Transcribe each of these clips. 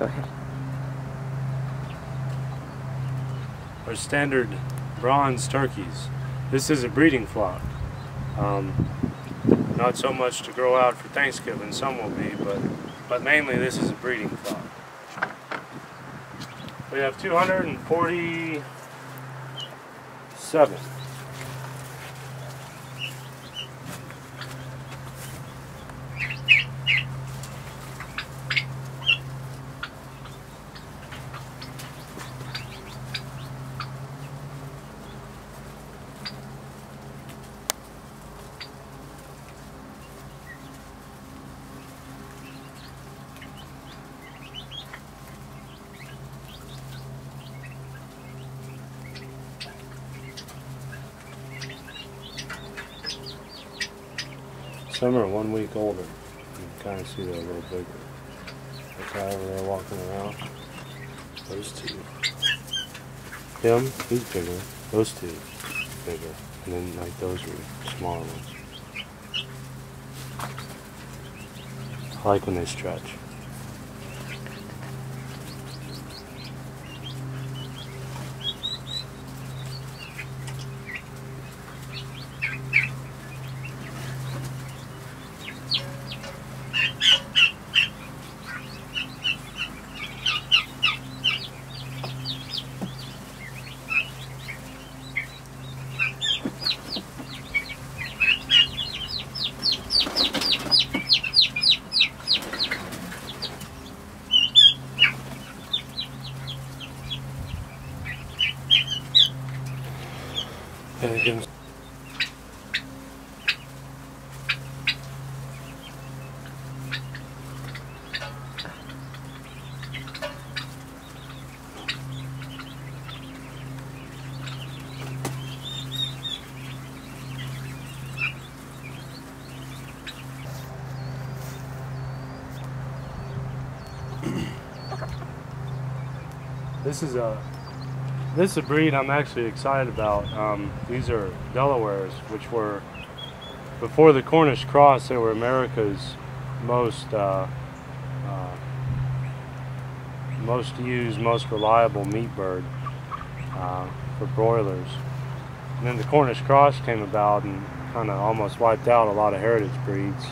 ahead. Our standard bronze turkeys. This is a breeding flock. Not so much to grow out for Thanksgiving, some will be, but mainly this is a breeding flock. We have 247. Some are 1 week older. You can kind of see they're a little bigger. Look however they're walking around. Those two. Him, he's bigger. Those two, bigger. And then like those are smaller ones. I like when they stretch. And again, this is a breed I'm actually excited about. These are Delawares, which were, before the Cornish cross, they were America's most used, most reliable meat bird for broilers. And then the Cornish cross came about and kind of almost wiped out a lot of heritage breeds,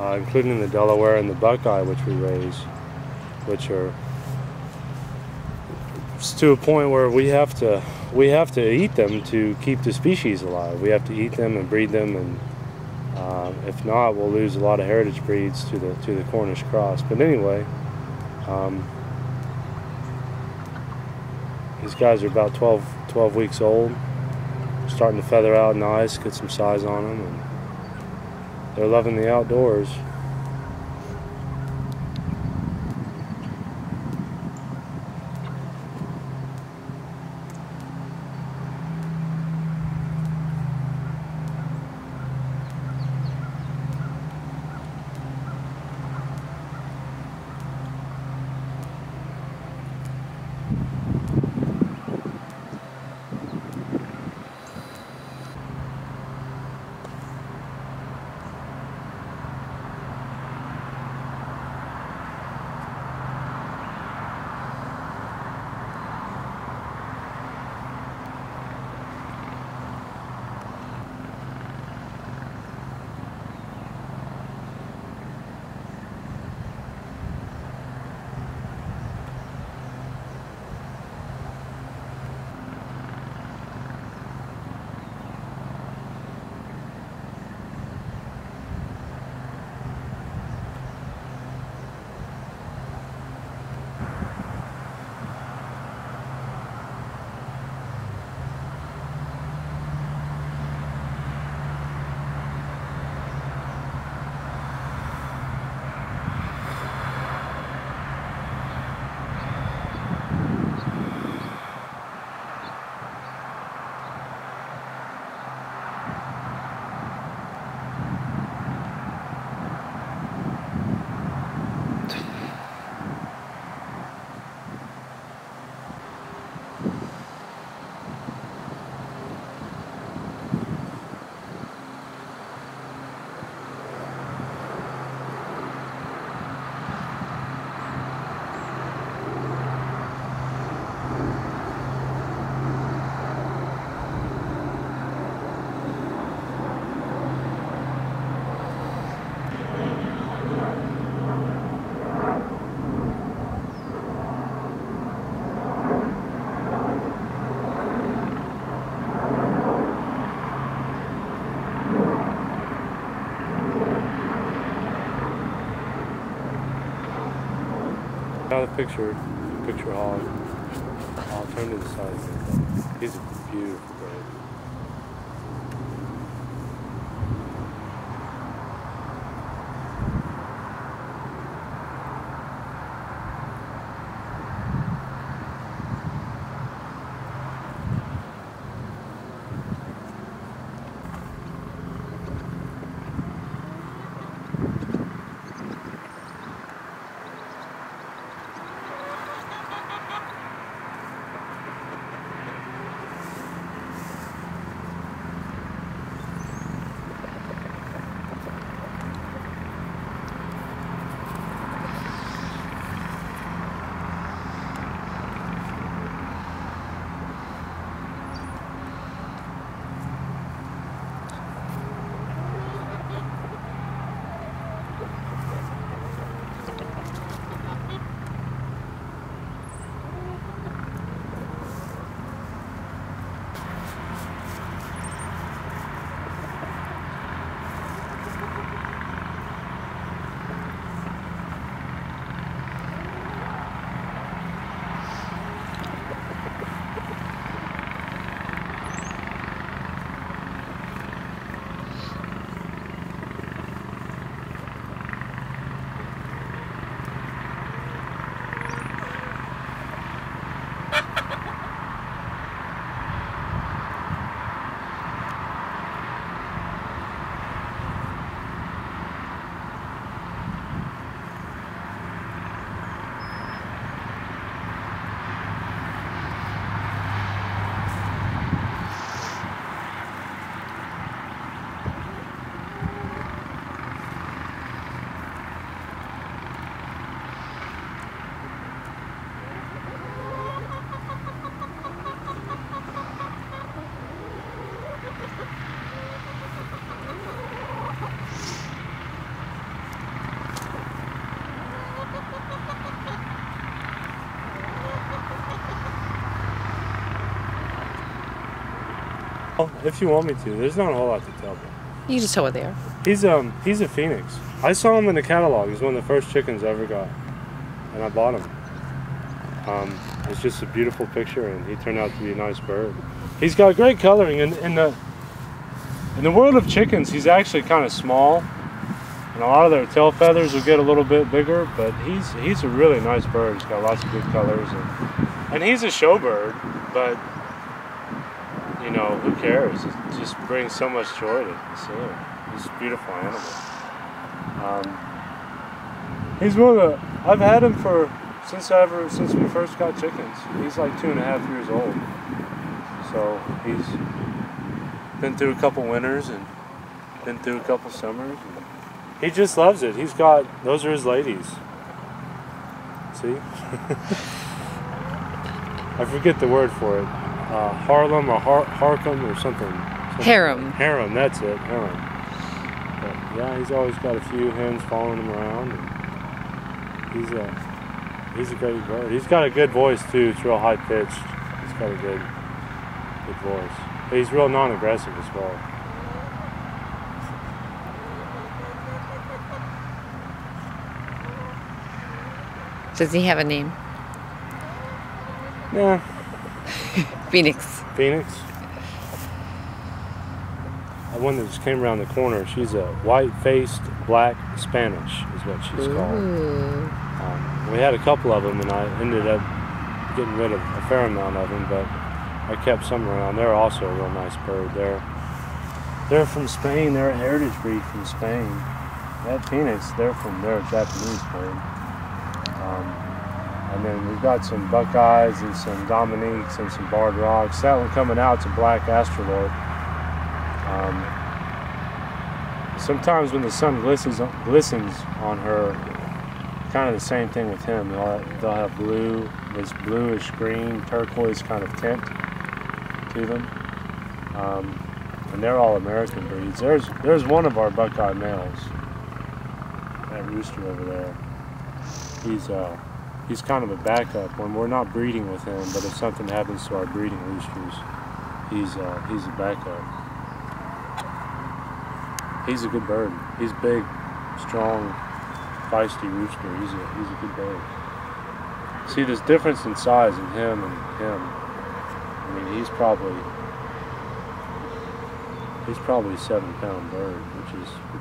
including the Delaware and the Buckeye, which we raise, which are to a point where we have to eat them to keep the species alive. We have to eat them and breed them, and if not, we'll lose a lot of heritage breeds to the Cornish cross. But anyway, these guys are about 12 weeks old, starting to feather out nice, get some size on them, and they're loving the outdoors. Yeah, the picture hog. I'll turn to the side again. He's a beautiful bird. If you want me to, there's not a whole lot to tell. You can just tell what they are. He's a phoenix. I saw him in the catalog. He's one of the first chickens I ever got, and I bought him. It's just a beautiful picture, and he turned out to be a nice bird. He's got great coloring. In the world of chickens, he's actually kind of small, and a lot of their tail feathers will get a little bit bigger. But he's a really nice bird. He's got lots of good colors, and he's a show bird, but. You know, who cares? It just brings so much joy to see him. He's a beautiful animal. He's one of the, I've had him since we first got chickens. He's like 2.5 years old. So he's been through a couple winters and been through a couple summers. He just loves it. He's got, those are his ladies. See? I forget the word for it. Harlem or Harcum or something. Harem. Harem, that's it. Harem. But yeah, he's always got a few hens following him around. And he's a great bird. He's got a good voice too. It's real high pitched. He's got a good voice. But he's real non-aggressive as well. Does he have a name? Yeah. Phoenix. Phoenix. One that just came around the corner. She's a white-faced black Spanish is what she's called. We had a couple of them, and I ended up getting rid of a fair amount of them, but I kept some around. They're also a real nice bird. They're from Spain. They're a heritage breed from Spain. That Phoenix, they're a Japanese bird. And then we've got some Buckeyes and some Dominiques and some Barred Rocks. That one coming out is a black astrolorp. Sometimes when the sun glistens on her, kind of the same thing with him. They'll have blue, this bluish green, turquoise kind of tint to them. And they're all American breeds. There's one of our Buckeye males, that rooster over there. He's kind of a backup when we're not breeding with him, but if something happens to our breeding roosters, he's a backup. He's a good bird. He's big, strong, feisty rooster. He's a good bird. See, there's difference in size in him and him. I mean, he's probably a 7-pound bird, which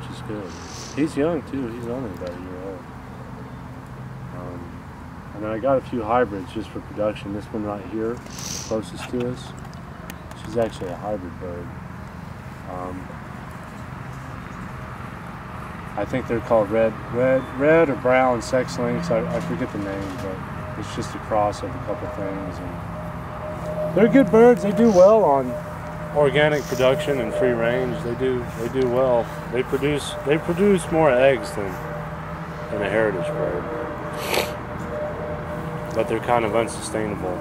is good. He's young too. He's only about a year old. And then I got a few hybrids just for production. This one right here, closest to us, she's actually a hybrid bird. I think they're called red or brown sex links. I forget the name, but it's just a cross of a couple things. And they're good birds. They do well on organic production and free range. They do well. They produce more eggs than a heritage bird, but they're kind of unsustainable.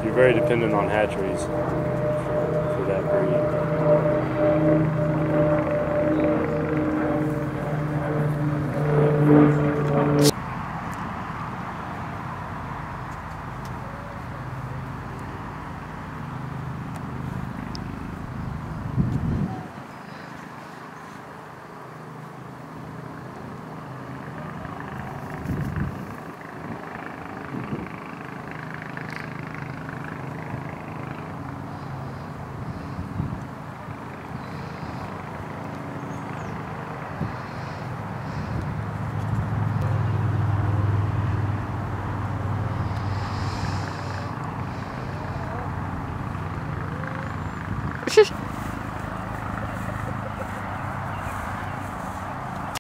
You're very dependent on hatcheries for that breed. Shush.